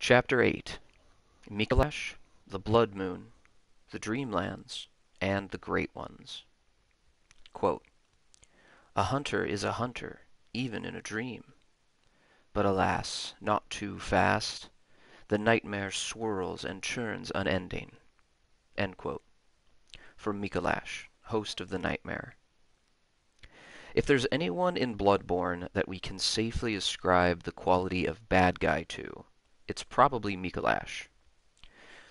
Chapter 8. Micolash, the Blood Moon, the Dreamlands, and the Great Ones. Quote, "A hunter is a hunter, even in a dream. But alas, not too fast. The nightmare swirls and churns unending." End quote. From Micolash, host of the Nightmare. If there's anyone in Bloodborne that we can safely ascribe the quality of bad guy to, it's probably Micolash.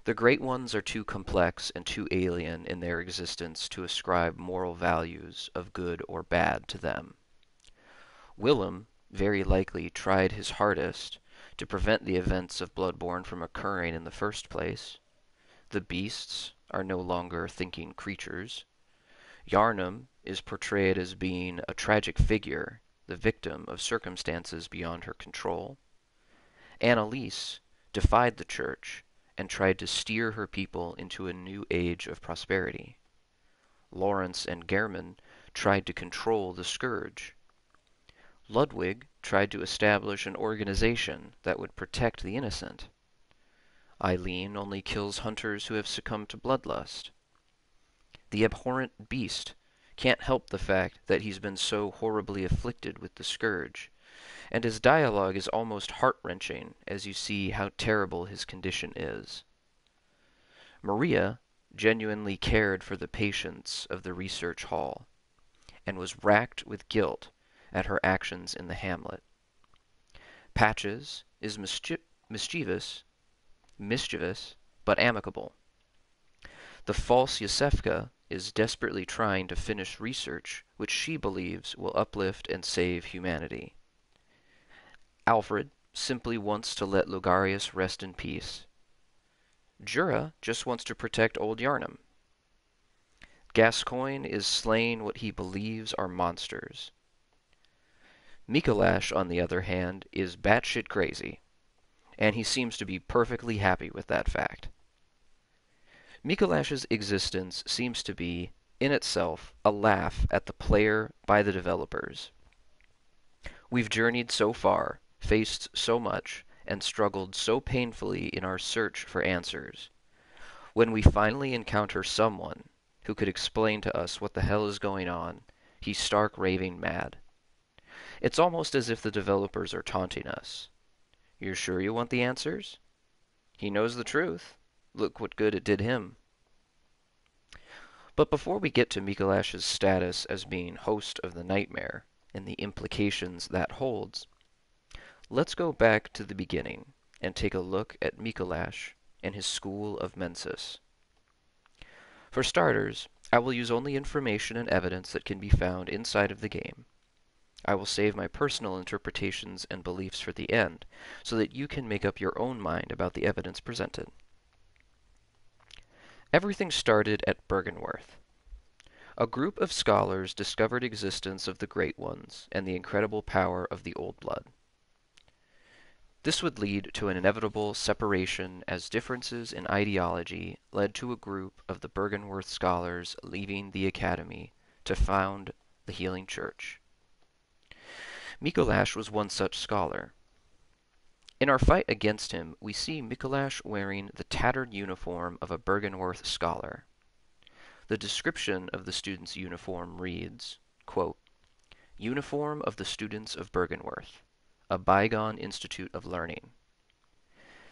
The Great Ones are too complex and too alien in their existence to ascribe moral values of good or bad to them. Willem very likely tried his hardest to prevent the events of Bloodborne from occurring in the first place. The beasts are no longer thinking creatures. Yharnam is portrayed as being a tragic figure, the victim of circumstances beyond her control. Annalise defied the church and tried to steer her people into a new age of prosperity. Lawrence and Gehrman tried to control the scourge. Ludwig tried to establish an organization that would protect the innocent. Eileen only kills hunters who have succumbed to bloodlust. The abhorrent beast can't help the fact that he's been so horribly afflicted with the scourge, and his dialogue is almost heart-wrenching as you see how terrible his condition is. Maria genuinely cared for the patients of the research hall, and was racked with guilt at her actions in the hamlet. Patches is mischievous, but amicable. The false Yosefka is desperately trying to finish research which she believes will uplift and save humanity. Alfred simply wants to let Logarius rest in peace. Jura just wants to protect old Yharnam. Gascoigne is slaying what he believes are monsters. Micolash, on the other hand, is batshit crazy, and he seems to be perfectly happy with that fact. Micolash's existence seems to be, in itself, a laugh at the player by the developers. We've journeyed so far, faced so much, and struggled so painfully in our search for answers. When we finally encounter someone who could explain to us what the hell is going on, he's stark raving mad. It's almost as if the developers are taunting us. You're sure you want the answers? He knows the truth. Look what good it did him. But before we get to Micolash's status as being host of the Nightmare, and the implications that holds, let's go back to the beginning and take a look at Micolash and his school of Mensis. For starters, I will use only information and evidence that can be found inside of the game. I will save my personal interpretations and beliefs for the end, so that you can make up your own mind about the evidence presented. Everything started at Byrgenwerth. A group of scholars discovered existence of the Great Ones and the incredible power of the Old Blood. This would lead to an inevitable separation as differences in ideology led to a group of the Byrgenwerth scholars leaving the academy to found the Healing Church. Micolash was one such scholar. In our fight against him, we see Micolash wearing the tattered uniform of a Byrgenwerth scholar. The description of the student's uniform reads, quote, "Uniform of the students of Byrgenwerth, a bygone institute of learning.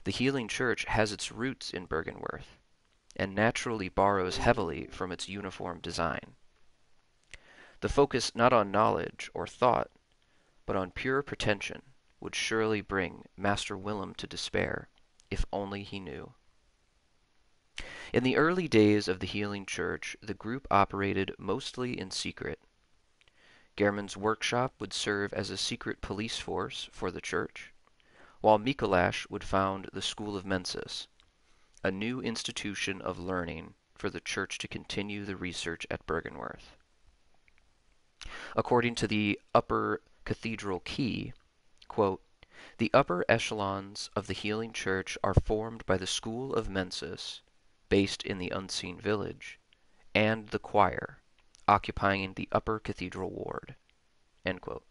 The Healing Church has its roots in Byrgenwerth, and naturally borrows heavily from its uniform design. The focus not on knowledge or thought, but on pure pretension, would surely bring Master Willem to despair, if only he knew." In the early days of the Healing Church, the group operated mostly in secret. Gehrman's workshop would serve as a secret police force for the church, while Micolash would found the School of Mensis, a new institution of learning for the church to continue the research at Byrgenwerth. According to the Upper Cathedral Key, quote, "The upper echelons of the Healing Church are formed by the School of Mensis, based in the Unseen Village, and the choir, occupying the Upper Cathedral Ward." End quote.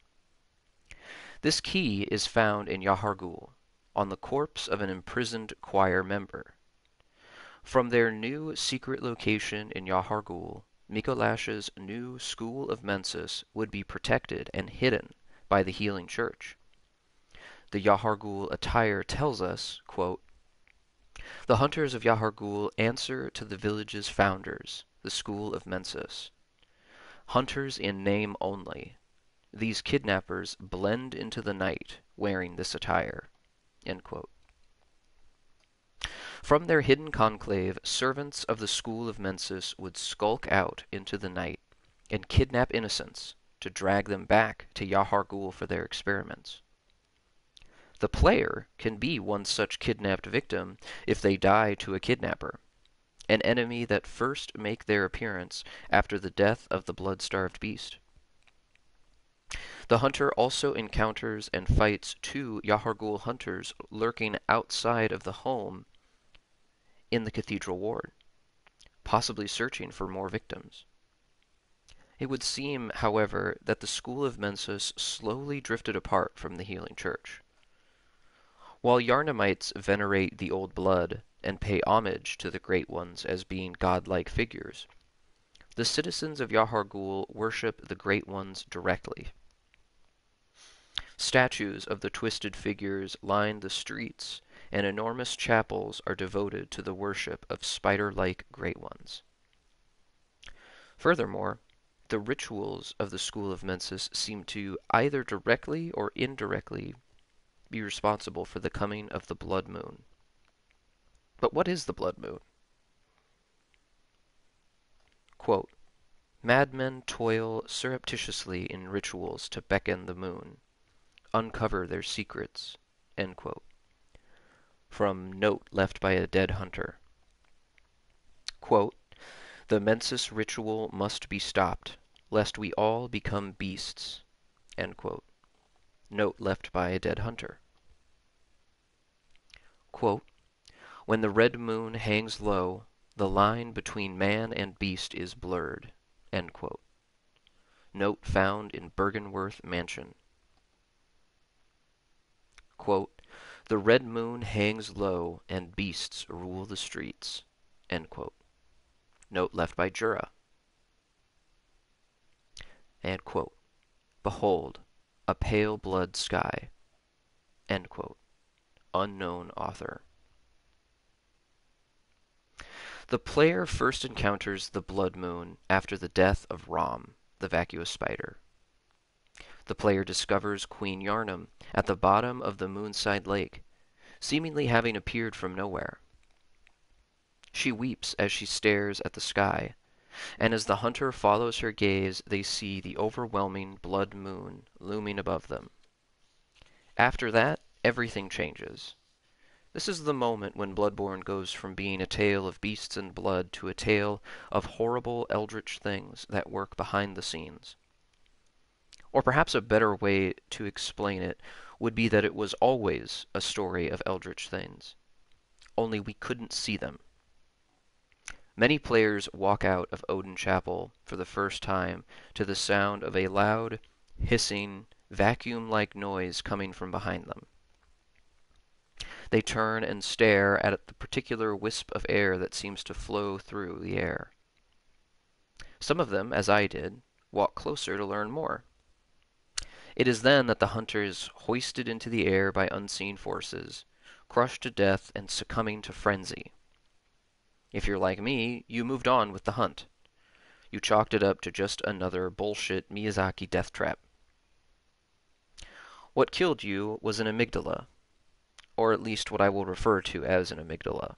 This key is found in Yahar'gul, on the corpse of an imprisoned choir member. From their new secret location in Yahargul, Micolash's new school of Mensis would be protected and hidden by the healing church. The Yahargul attire tells us, quote, "The hunters of Yahargul answer to the village's founders, the school of Mensis. Hunters in name only. These kidnappers blend into the night wearing this attire." End quote. From their hidden conclave, servants of the school of Mensis would skulk out into the night and kidnap innocents to drag them back to Yahargul for their experiments. The player can be one such kidnapped victim if they die to a kidnapper, an enemy that first make their appearance after the death of the blood-starved beast. The hunter also encounters and fights two Yahargul hunters lurking outside of the home in the cathedral ward, possibly searching for more victims. It would seem, however, that the school of Mensis slowly drifted apart from the healing church. While Yarnamites venerate the old blood and pay homage to the great ones as being godlike figures, the citizens of Yahargul worship the great ones directly. Statues of the twisted figures line the streets, and enormous chapels are devoted to the worship of spider-like great ones. Furthermore, the rituals of the school of Mensis seem to either directly or indirectly be responsible for the coming of the blood moon. But what is the blood moon? Quote, "Madmen toil surreptitiously in rituals to beckon the moon, uncover their secrets." End quote. From note left by a dead hunter. Quote, "The Mensis ritual must be stopped, lest we all become beasts." End quote. Note left by a dead hunter. Quote, "When the red moon hangs low, the line between man and beast is blurred." End quote. Note found in Bergenworth Mansion. Quote, "The red moon hangs low and beasts rule the streets." End quote. Note left by Jura. And quote, "Behold, a pale blood sky." End quote. Unknown author. The player first encounters the blood moon after the death of Rom, the vacuous spider. The player discovers Queen Yarnam at the bottom of the Moonside Lake, seemingly having appeared from nowhere. She weeps as she stares at the sky, and as the hunter follows her gaze, they see the overwhelming blood moon looming above them. After that, everything changes. This is the moment when Bloodborne goes from being a tale of beasts and blood to a tale of horrible eldritch things that work behind the scenes. Or perhaps a better way to explain it would be that it was always a story of eldritch things, only we couldn't see them. Many players walk out of Odin Chapel for the first time to the sound of a loud, hissing, vacuum-like noise coming from behind them. They turn and stare at the particular wisp of air that seems to flow through the air. Some of them, as I did, walk closer to learn more. It is then that the hunter is hoisted into the air by unseen forces, crushed to death and succumbing to frenzy. If you're like me, you moved on with the hunt. You chalked it up to just another bullshit Miyazaki death trap. What killed you was an amygdala, or at least what I will refer to as an amygdala.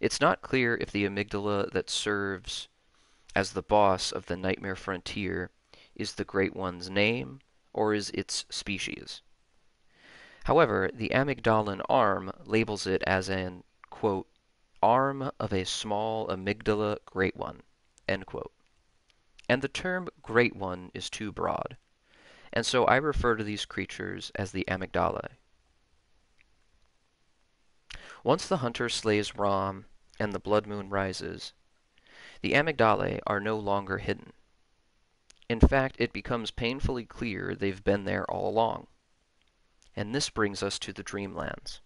It's not clear if the amygdala that serves as the boss of the Nightmare Frontier is the Great One's name or is its species. However, the amygdalan arm labels it as an, quote, "arm of a small amygdala Great One," end quote. And the term Great One is too broad, and so I refer to these creatures as the amygdalae. Once the hunter slays Rom and the blood moon rises, the amygdalae are no longer hidden. In fact, it becomes painfully clear they've been there all along. And this brings us to the Dreamlands.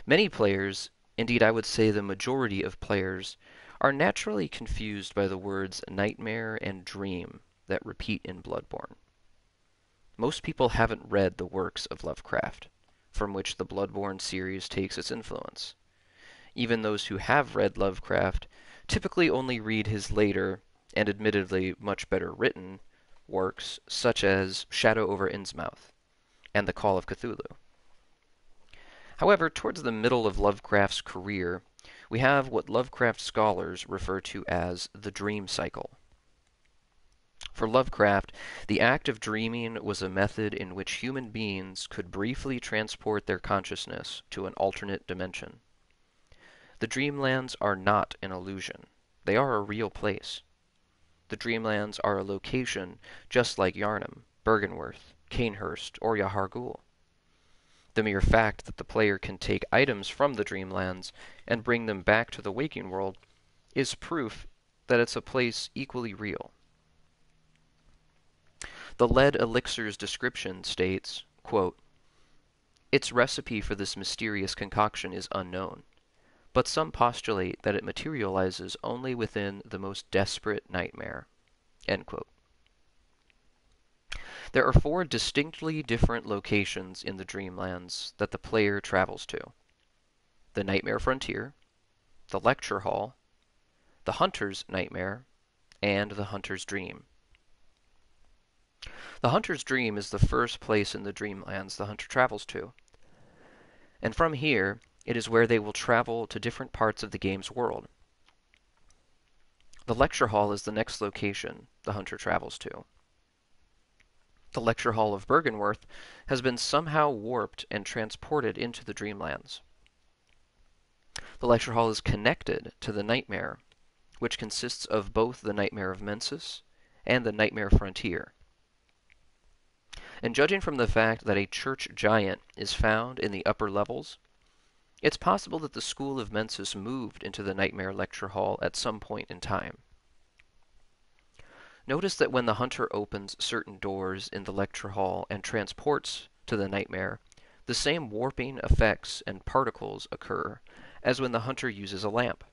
Many players, indeed I would say the majority of players, are naturally confused by the words nightmare and dream that repeat in Bloodborne. Most people haven't read the works of Lovecraft, from which the Bloodborne series takes its influence. Even those who have read Lovecraft typically only read his later, and admittedly much better written, works such as Shadow over Innsmouth and The Call of Cthulhu. However, towards the middle of Lovecraft's career, we have what Lovecraft scholars refer to as the dream cycle. For Lovecraft, the act of dreaming was a method in which human beings could briefly transport their consciousness to an alternate dimension. The Dreamlands are not an illusion. They are a real place. The Dreamlands are a location just like Yharnam, Byrgenwerth, Cainhurst, or Yahar'gul. The mere fact that the player can take items from the Dreamlands and bring them back to the waking world is proof that it's a place equally real. The lead elixir's description states, quote, "Its recipe for this mysterious concoction is unknown, but some postulate that it materializes only within the most desperate nightmare." End quote. There are 4 distinctly different locations in the Dreamlands that the player travels to: the Nightmare Frontier, the Lecture Hall, the Hunter's Nightmare, and the Hunter's Dream. The Hunter's Dream is the first place in the Dreamlands the hunter travels to, and from here it is where they will travel to different parts of the game's world. The Lecture Hall is the next location the hunter travels to. The Lecture Hall of Byrgenwerth has been somehow warped and transported into the Dreamlands. The Lecture Hall is connected to the Nightmare, which consists of both the Nightmare of Mensis and the Nightmare Frontier. And judging from the fact that a church giant is found in the upper levels, it's possible that the School of Mensis moved into the Nightmare Lecture Hall at some point in time. Notice that when the hunter opens certain doors in the lecture hall and transports to the nightmare, the same warping effects and particles occur as when the hunter uses a lamp.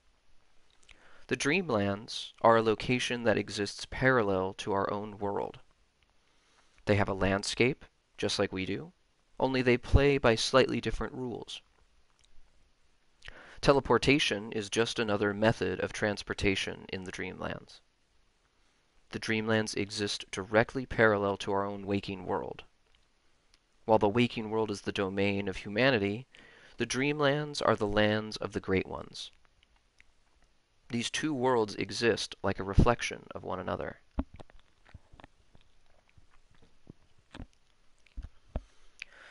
The Dreamlands are a location that exists parallel to our own world. They have a landscape, just like we do, only they play by slightly different rules. Teleportation is just another method of transportation in the Dreamlands. The Dreamlands exist directly parallel to our own waking world. While the waking world is the domain of humanity, the Dreamlands are the lands of the Great Ones. These 2 worlds exist like a reflection of one another.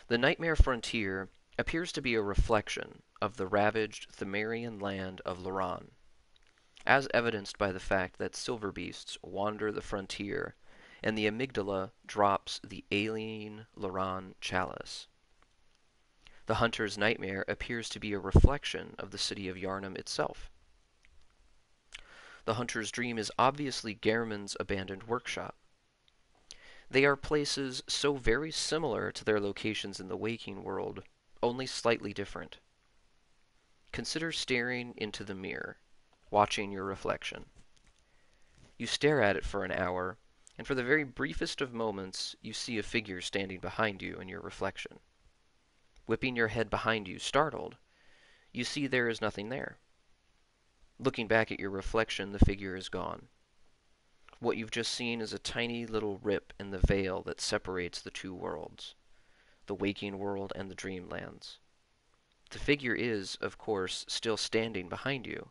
The Nightmare Frontier appears to be a reflection of the ravaged Themerian land of Loran, as evidenced by the fact that silver beasts wander the frontier and the amygdala drops the alien Loran chalice. The hunter's nightmare appears to be a reflection of the city of Yharnam itself. The hunter's dream is obviously Gehrman's abandoned workshop. They are places so very similar to their locations in the waking world, only slightly different. Consider staring into the mirror, watching your reflection. You stare at it for an hour, and for the very briefest of moments, you see a figure standing behind you in your reflection. Whipping your head behind you, startled, you see there is nothing there. Looking back at your reflection, the figure is gone. What you've just seen is a tiny little rip in the veil that separates the 2 worlds, the waking world and the Dreamlands. The figure is, of course, still standing behind you.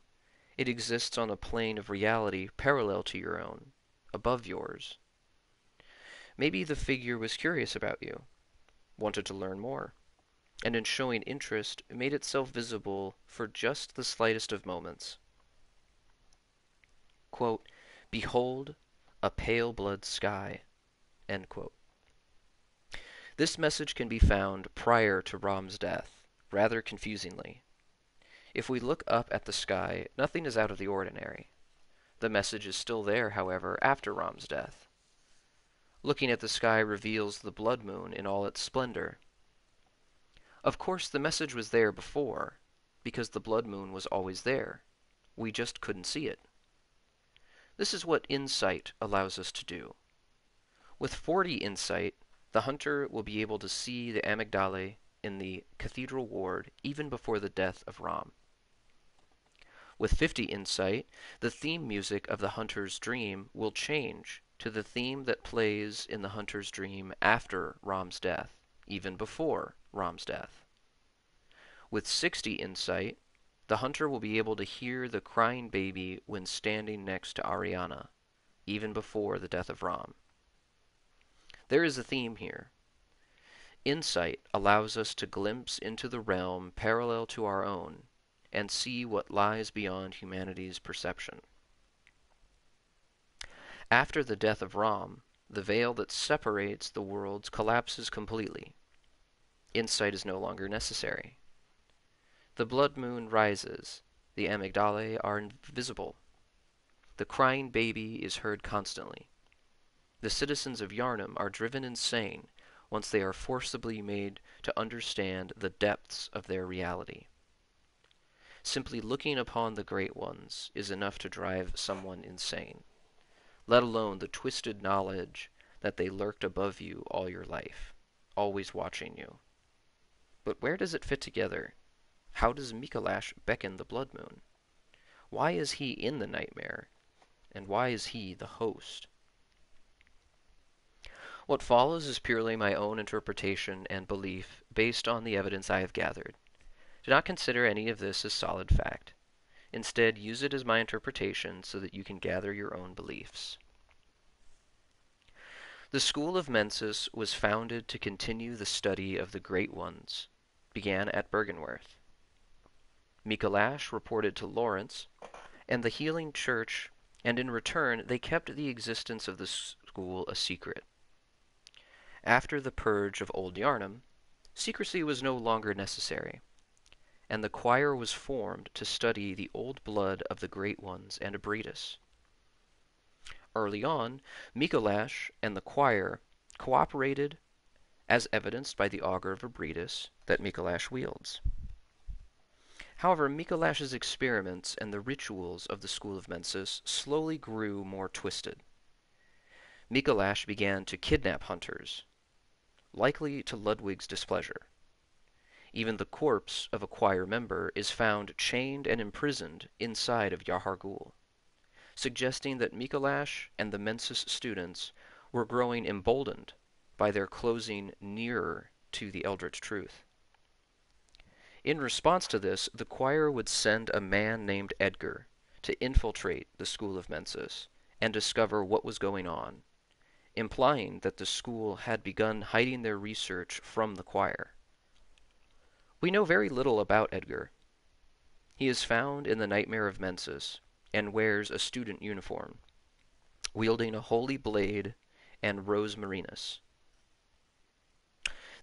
It exists on a plane of reality parallel to your own, above yours. Maybe the figure was curious about you, wanted to learn more, and in showing interest made itself visible for just the slightest of moments. Quote, "Behold, a pale blood sky." End quote. This message can be found prior to Rom's death, rather confusingly. If we look up at the sky, nothing is out of the ordinary. The message is still there, however, after Rom's death. Looking at the sky reveals the blood moon in all its splendor. Of course, the message was there before, because the blood moon was always there. We just couldn't see it. This is what insight allows us to do. With 40 insight, the hunter will be able to see the amygdalae in the cathedral ward even before the death of Ram. With 50 insight, the theme music of the hunter's dream will change to the theme that plays in the hunter's dream after Ram's death, even before Ram's death. With 60 insight, the hunter will be able to hear the crying baby when standing next to Ariana, even before the death of Ram. There is a theme here. Insight allows us to glimpse into the realm parallel to our own and see what lies beyond humanity's perception. After the death of Ram, the veil that separates the worlds collapses completely. Insight is no longer necessary. The blood moon rises. The amygdalae are invisible. The crying baby is heard constantly. The citizens of Yarnum are driven insane once they are forcibly made to understand the depths of their reality. Simply looking upon the great ones is enough to drive someone insane, let alone the twisted knowledge that they lurked above you all your life, always watching you. But where does it fit together? How does Micolash beckon the blood moon? Why is he in the nightmare? And why is he the host? What follows is purely my own interpretation and belief based on the evidence I have gathered. Do not consider any of this as solid fact. Instead, use it as my interpretation so that you can gather your own beliefs. The school of Mensis was founded to continue the study of the Great Ones, began at Bergenworth. Micolash reported to Lawrence and the Healing Church, and in return they kept the existence of the school a secret. After the purge of Old Yarnum, secrecy was no longer necessary, and the choir was formed to study the old blood of the Great Ones and Abritus. Early on, Micolash and the choir cooperated, as evidenced by the augur of Abritus that Micolash wields. However, Micolash's experiments and the rituals of the school of Mensis slowly grew more twisted. Micolash began to kidnap hunters, likely to Ludwig's displeasure. Even the corpse of a choir member is found chained and imprisoned inside of Yahar'gul, suggesting that Micolash and the Mensis students were growing emboldened by their closing nearer to the Eldritch truth. In response to this, the choir would send a man named Edgar to infiltrate the school of Mensis and discover what was going on, implying that the school had begun hiding their research from the choir. We know very little about Edgar. He is found in the Nightmare of Mensis and wears a student uniform, wielding a holy blade and rose marinus.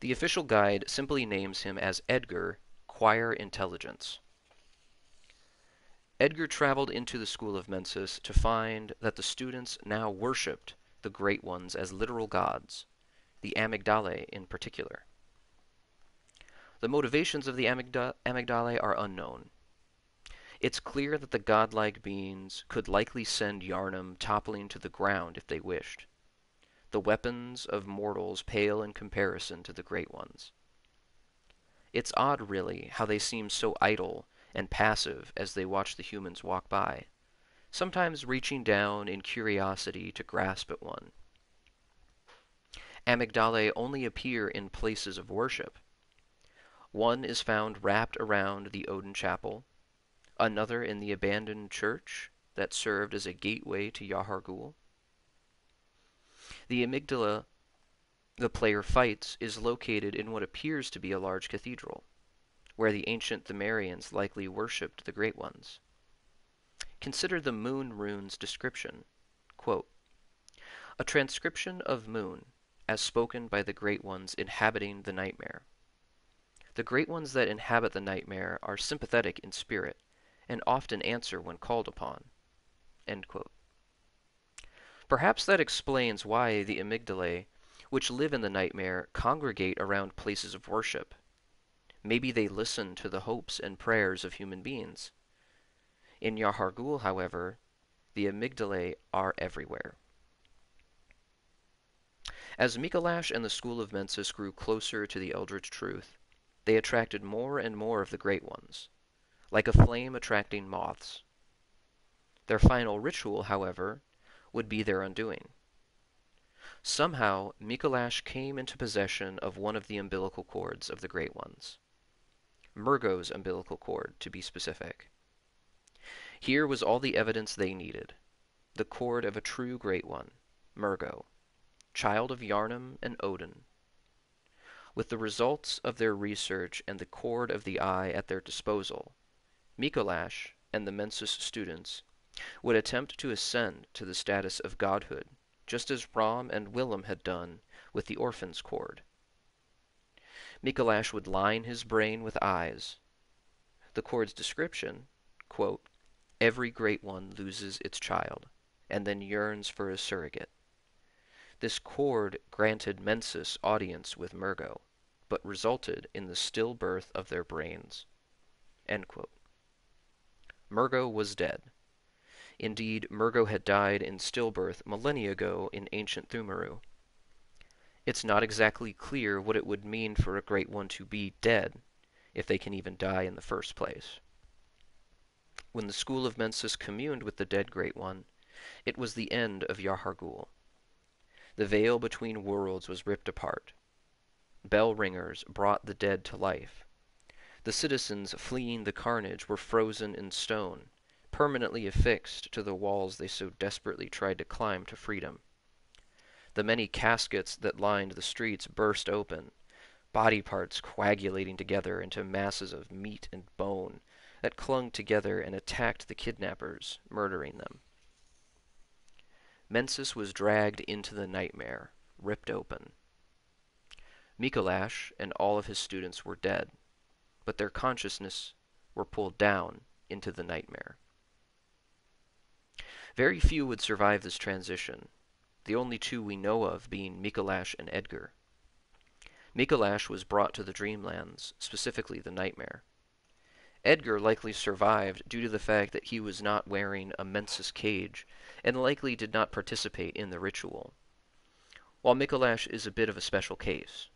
The official guide simply names him as Edgar, Choir Intelligence. Edgar traveled into the school of Mensis to find that the students now worshipped the Great Ones as literal gods, the amygdalae in particular. The motivations of the amygdalae are unknown. It's clear that the godlike beings could likely send Yarnum toppling to the ground if they wished. The weapons of mortals pale in comparison to the Great Ones. It's odd, really, how they seem so idle and passive as they watch the humans walk by, sometimes reaching down in curiosity to grasp at one. Amygdalae only appear in places of worship. One is found wrapped around the Odin Chapel, another in the abandoned church that served as a gateway to Yahar'gul. The amygdala the player fights is located in what appears to be a large cathedral, where the ancient Themarians likely worshipped the Great Ones. Consider the moon rune's description. Quote, a transcription of moon, as spoken by the Great Ones inhabiting the nightmare. The Great Ones that inhabit the nightmare are sympathetic in spirit, and often answer when called upon. End quote. Perhaps that explains why the amygdalae, which live in the nightmare, congregate around places of worship. Maybe they listen to the hopes and prayers of human beings. In Yahar'gul, however, the amygdalae are everywhere. As Micolash and the school of Mensis grew closer to the eldritch truth, they attracted more and more of the Great Ones, like a flame attracting moths. Their final ritual, however, would be their undoing. Somehow, Micolash came into possession of one of the umbilical cords of the Great Ones. Murgo's umbilical cord, to be specific. Here was all the evidence they needed. The cord of a true Great One, Murgo, child of Yharnam and Odin. With the results of their research and the cord of the eye at their disposal, Micolash and the Mensis students would attempt to ascend to the status of godhood, just as Rom and Willem had done with the orphan's cord. Micolash would line his brain with eyes. The cord's description, quote, "Every great one loses its child, and then yearns for a surrogate. This cord granted Mensis audience with Murgo, but resulted in the stillbirth of their brains." End quote. Murgo was dead. Indeed, Murgo had died in stillbirth millennia ago in ancient Thumaru. It's not exactly clear what it would mean for a Great One to be dead, if they can even die in the first place. When the school of Mensis communed with the dead Great One, it was the end of Yahar'gul. The veil between worlds was ripped apart. Bell ringers brought the dead to life. The citizens fleeing the carnage were frozen in stone, permanently affixed to the walls they so desperately tried to climb to freedom. The many caskets that lined the streets burst open, body parts coagulating together into masses of meat and bone that clung together and attacked the kidnappers, murdering them. Mensis was dragged into the nightmare, ripped open. Micolash and all of his students were dead, but their consciousness were pulled down into the nightmare. Very few would survive this transition, the only two we know of being Micolash and Edgar. Micolash was brought to the Dreamlands, specifically the Nightmare. Edgar likely survived due to the fact that he was not wearing a Mensis cage, and likely did not participate in the ritual, while Micolash is a bit of a special case.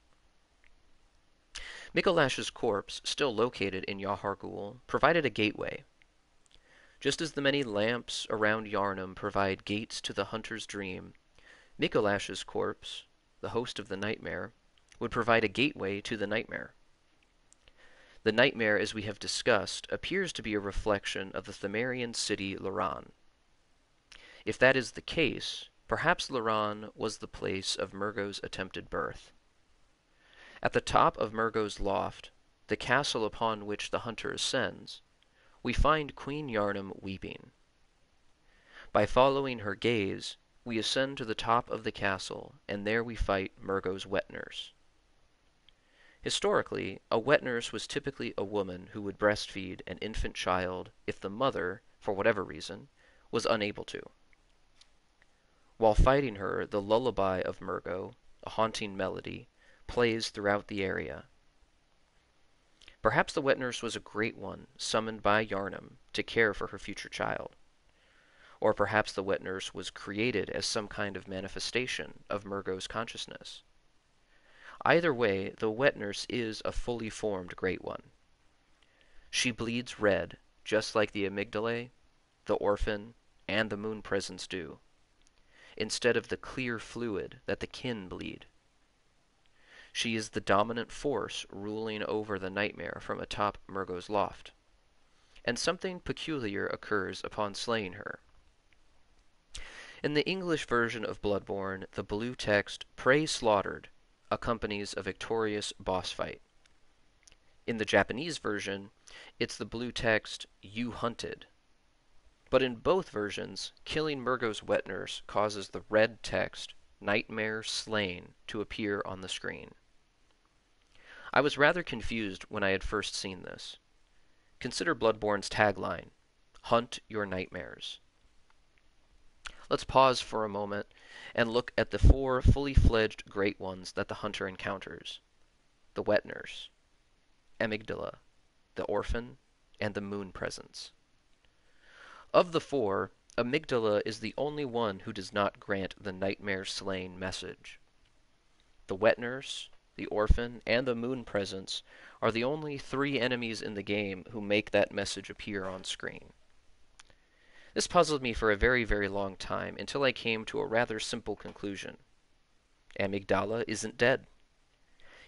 Micolash's corpse, still located in Yahar'gul, provided a gateway. Just as the many lamps around Yharnam provide gates to the hunter's dream, Micolash's corpse, the host of the nightmare, would provide a gateway to the nightmare. The nightmare, as we have discussed, appears to be a reflection of the Thumerian city Loran. If that is the case, perhaps Loran was the place of Murgo's attempted birth. At the top of Murgo's loft, the castle upon which the hunter ascends, we find Queen Yharnam weeping. By following her gaze, we ascend to the top of the castle, and there we fight Murgo's wet nurse. Historically, a wet nurse was typically a woman who would breastfeed an infant child if the mother, for whatever reason, was unable to. While fighting her, the lullaby of Murgo, a haunting melody, plays throughout the area. Perhaps the wet nurse was a great one summoned by Yharnam to care for her future child. Or perhaps the wet nurse was created as some kind of manifestation of Murgo's consciousness. Either way, the wet nurse is a fully formed great one. She bleeds red, just like the amygdalae, the orphan, and the moon presence do, instead of the clear fluid that the kin bleed. She is the dominant force ruling over the nightmare from atop Murgo's loft, and something peculiar occurs upon slaying her. In the English version of Bloodborne, the blue text, "Prey slaughtered," accompanies a victorious boss fight. In the Japanese version, it's the blue text, "You hunted." But in both versions, killing Murgo's wet nurse causes the red text, "Nightmare slain," to appear on the screen. I was rather confused when I had first seen this. Consider Bloodborne's tagline, "Hunt your nightmares." Let's pause for a moment and look at the four fully fledged great ones that the hunter encounters. The wet nurse, amygdala, the orphan, and the moon presence. Of the four, amygdala is the only one who does not grant the nightmare slain message. The wet nurse, the orphan, and the moon presence are the only three enemies in the game who make that message appear on screen. This puzzled me for a very, very long time until I came to a rather simple conclusion. Amygdala isn't dead.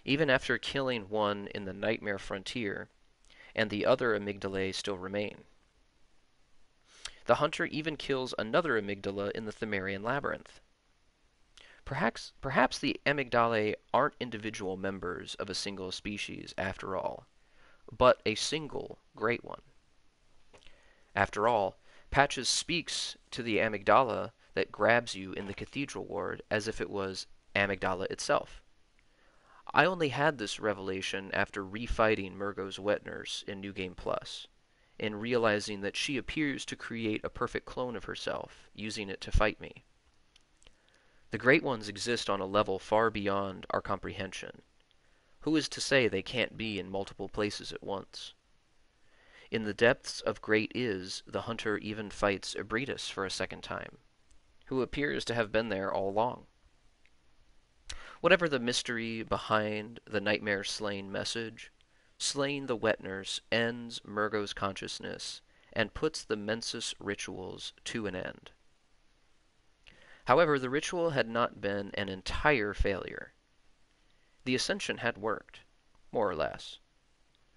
Even after killing one in the Nightmare Frontier, and the other amygdalae still remain. The hunter even kills another amygdala in the Themerian Labyrinth. Perhaps the amygdalae aren't individual members of a single species after all, but a single great one. After all, Patches speaks to the amygdala that grabs you in the cathedral ward as if it was amygdala itself. I only had this revelation after refighting Murgo's wet nurse in New Game Plus, and realizing that she appears to create a perfect clone of herself, using it to fight me. The Great Ones exist on a level far beyond our comprehension. Who is to say they can't be in multiple places at once? In the depths of Great Is, the hunter even fights Ebritus for a second time, who appears to have been there all along. Whatever the mystery behind the nightmare slain message, slaying the wet nurse ends Murgo's consciousness and puts the Mensis rituals to an end. However, the ritual had not been an entire failure. The ascension had worked, more or less.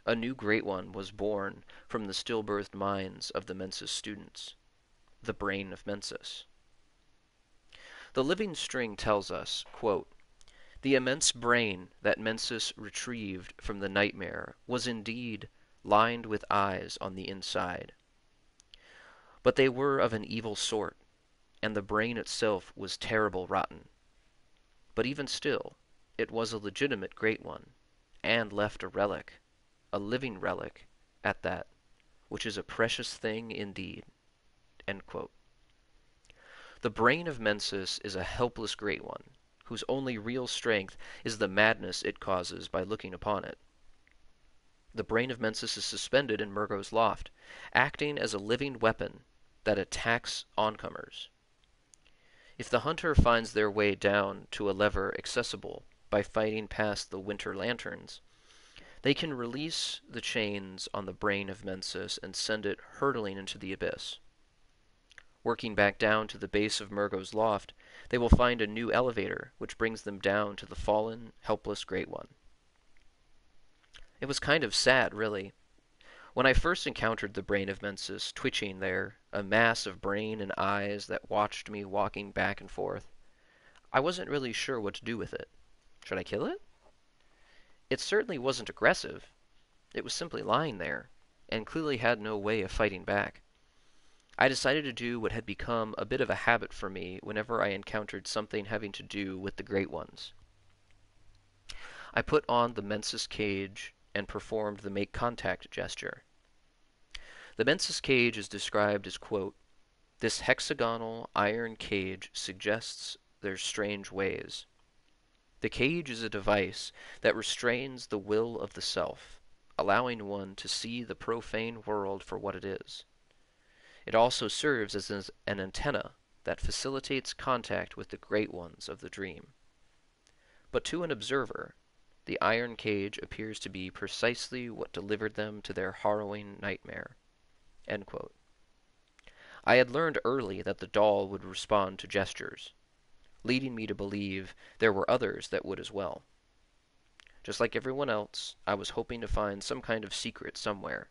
A new Great One was born from the stillbirthed minds of the Mensis students, the brain of Mensis. The living string tells us, quote, "The immense brain that Mensis retrieved from the nightmare was indeed lined with eyes on the inside. But they were of an evil sort, and the brain itself was terrible rotten. But even still, it was a legitimate Great One, and left a relic, a living relic, at that, which is a precious thing indeed." End quote. The brain of Mensis is a helpless Great One, whose only real strength is the madness it causes by looking upon it. The brain of Mensis is suspended in Murgo's loft, acting as a living weapon that attacks oncomers. If the hunter finds their way down to a lever accessible by fighting past the winter lanterns, they can release the chains on the brain of Mensis and send it hurtling into the abyss. Working back down to the base of Murgo's loft, they will find a new elevator which brings them down to the fallen, helpless Great One. It was kind of sad, really. When I first encountered the brain of Mensis twitching there, a mass of brain and eyes that watched me walking back and forth, I wasn't really sure what to do with it. Should I kill it? It certainly wasn't aggressive. It was simply lying there, and clearly had no way of fighting back. I decided to do what had become a bit of a habit for me whenever I encountered something having to do with the Great Ones. I put on the Mensis cage and performed the make contact gesture. The Mensis cage is described as, quote, "This hexagonal iron cage suggests their strange ways. The cage is a device that restrains the will of the self, allowing one to see the profane world for what it is. It also serves as an antenna that facilitates contact with the Great Ones of the dream. But to an observer, the iron cage appears to be precisely what delivered them to their harrowing nightmare." End quote. I had learned early that the doll would respond to gestures, leading me to believe there were others that would as well. Just like everyone else, I was hoping to find some kind of secret somewhere.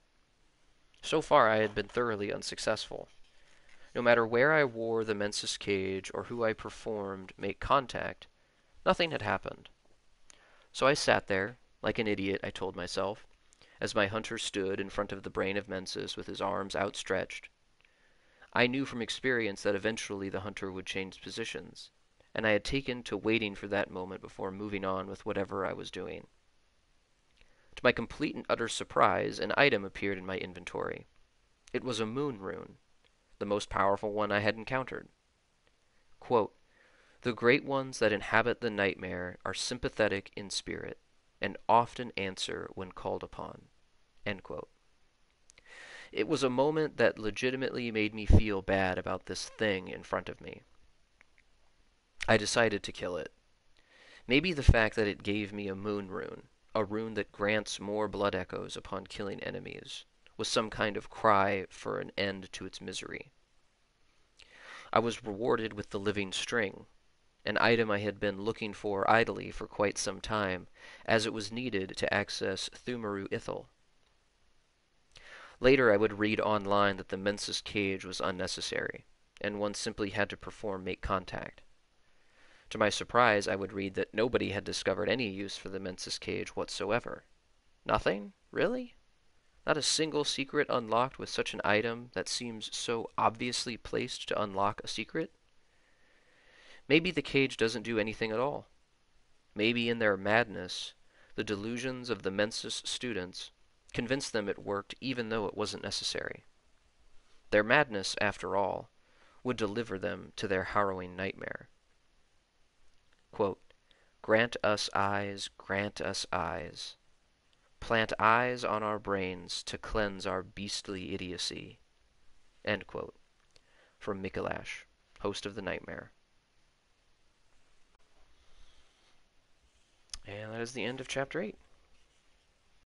So far, I had been thoroughly unsuccessful. No matter where I wore the Mensis cage or who I performed make contact, nothing had happened. So I sat there, like an idiot, I told myself, as my hunter stood in front of the brain of Mensis with his arms outstretched. I knew from experience that eventually the hunter would change positions, and I had taken to waiting for that moment before moving on with whatever I was doing. To my complete and utter surprise, an item appeared in my inventory. It was a moon rune, the most powerful one I had encountered. Quote, "The Great Ones that inhabit the nightmare are sympathetic in spirit, and often answer when called upon." End quote. It was a moment that legitimately made me feel bad about this thing in front of me. I decided to kill it. Maybe the fact that it gave me a moon rune, a rune that grants more blood echoes upon killing enemies, was some kind of cry for an end to its misery. I was rewarded with the living string, an item I had been looking for idly for quite some time, as it was needed to access Thumaru Ithil. Later I would read online that the Mensis cage was unnecessary, and one simply had to perform make contact. To my surprise, I would read that nobody had discovered any use for the Mensis cage whatsoever. Nothing? Really? Not a single secret unlocked with such an item that seems so obviously placed to unlock a secret? Maybe the cage doesn't do anything at all. Maybe in their madness, the delusions of the Mensis students convinced them it worked even though it wasn't necessary. Their madness, after all, would deliver them to their harrowing nightmare. Quote, "Grant us eyes, grant us eyes. Plant eyes on our brains to cleanse our beastly idiocy." End quote. From Micolash, host of the Nightmare. And that is the end of Chapter 8.